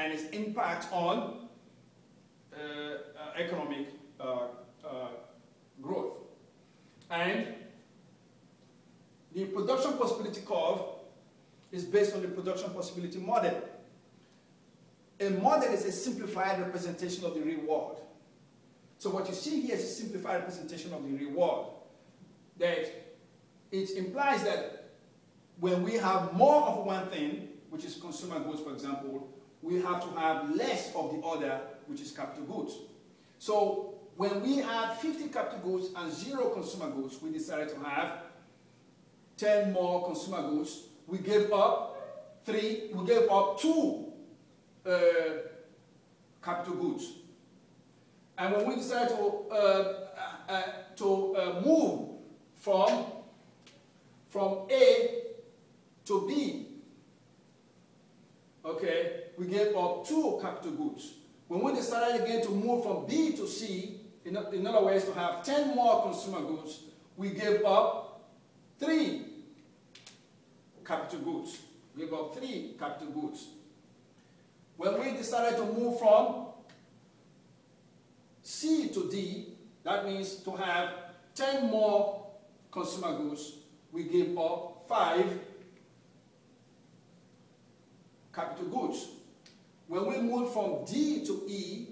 and its impact on economic growth. And the production possibility curve is based on the production possibility model. A model is a simplified representation of the real world. So what you see here is a simplified representation of the real world. That it implies that when we have more of one thing, which is consumer goods, for example, we have to have less of the other, which is capital goods. So when we had 50 capital goods and 0 consumer goods, we decided to have 10 more consumer goods. We gave up 2 capital goods. And when we decided to move from A to B, okay, we gave up 2 capital goods. When we decided again to move from B to C, in other words, to have 10 more consumer goods, we gave up 3 capital goods. We gave up 3 capital goods. When we decided to move from C to D, that means to have 10 more consumer goods, we gave up 5 capital goods. When we moved from D to E,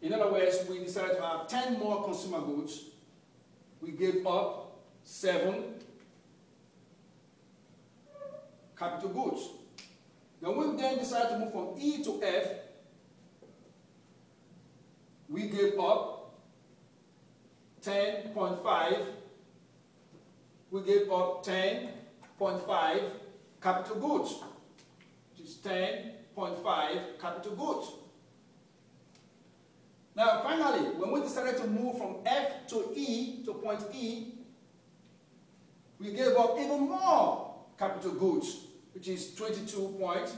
in other words, we decided to have 10 more consumer goods, we gave up 7 capital goods. Then we then decided to move from E to F, we gave up 10.5, we gave up 10.5 capital goods, which is 10.5 capital goods. Now finally, when we decided to move from F to E, to point E, we gave up even more capital goods, which is 22.5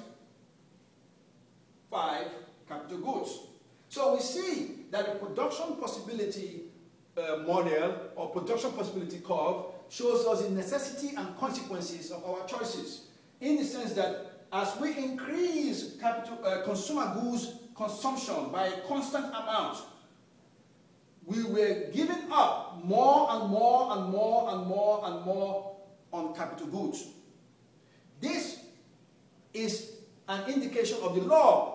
capital goods. So we see that the production possibility model or production possibility curve shows us the necessity and consequences of our choices, in the sense that as we increase consumer goods consumption by a constant amount, we were giving up more and more and more and more and more on capital goods. This is an indication of the law,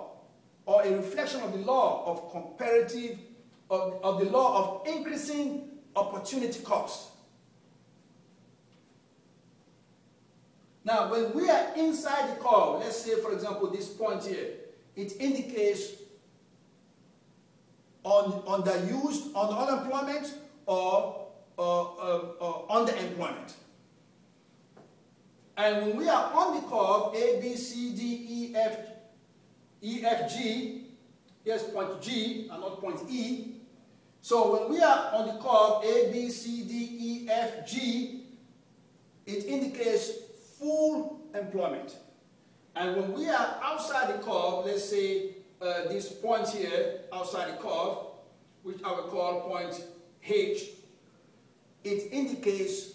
or a reflection of the law of comparative, of the law of increasing opportunity cost. Now, when we are inside the curve, let's say, for example, this point here, it indicates underused, unemployment, or underemployment. And when we are on the curve, A, B, C, D, E, F, G, here's point G and not point E. So when we are on the curve, A, B, C, D, E, F, G, it indicates full employment. And when we are outside the curve, let's say this point here, outside the curve, which I will call point H, it indicates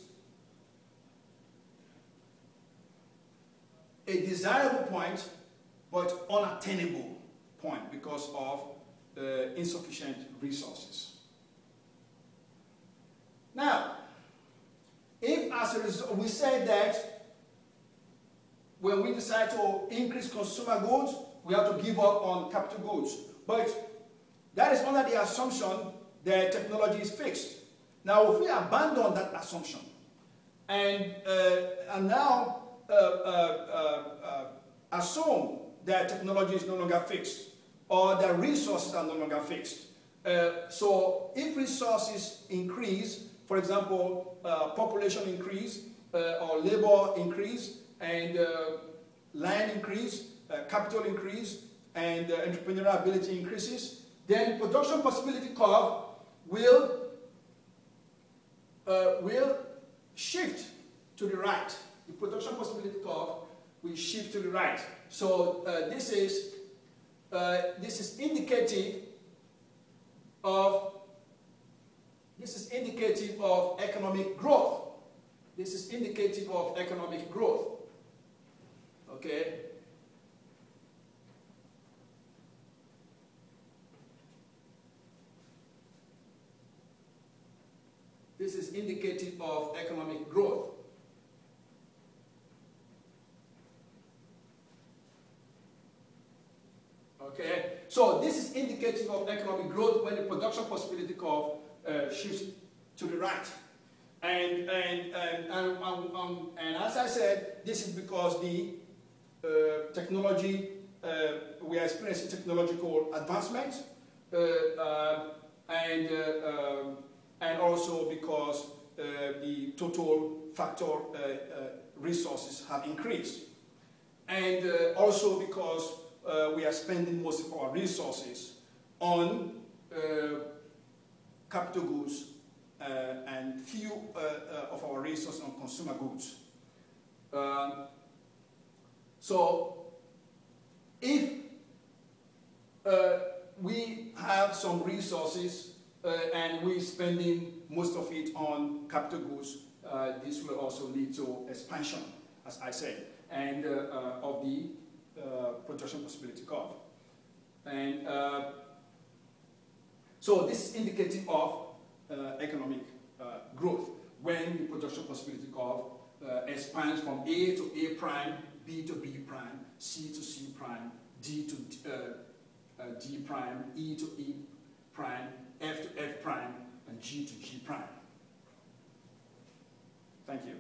a desirable point, but unattainable point because of insufficient resources. Now, if as a result, we say that when we decide to increase consumer goods, we have to give up on capital goods. But that is under the assumption that technology is fixed. Now, if we abandon that assumption and now assume that technology is no longer fixed, or that resources are no longer fixed. So if resources increase, for example, population increase, or labor increase, and land increase, capital increase, and entrepreneurial ability increases, then production possibility curve will shift to the right. The production possibility curve will shift to the right. So this is indicative of economic growth. This is indicative of economic growth. Okay. this is indicative of economic growth. Okay, so this is indicative of economic growth when the production possibility curve shifts to the right. And as I said, this is because the technology, we are experiencing technological advancement, and also because the total factor resources have increased. And also because we are spending most of our resources on capital goods and few of our resources on consumer goods. So if we have some resources and we're spending most of it on capital goods, this will also lead to expansion, as I said, and of the production possibility curve. And so this is indicative of economic growth when the production possibility curve expands from A to A prime, B to B prime, C to C prime, D to D prime, E to E prime, F to F prime, and G to G prime. Thank you.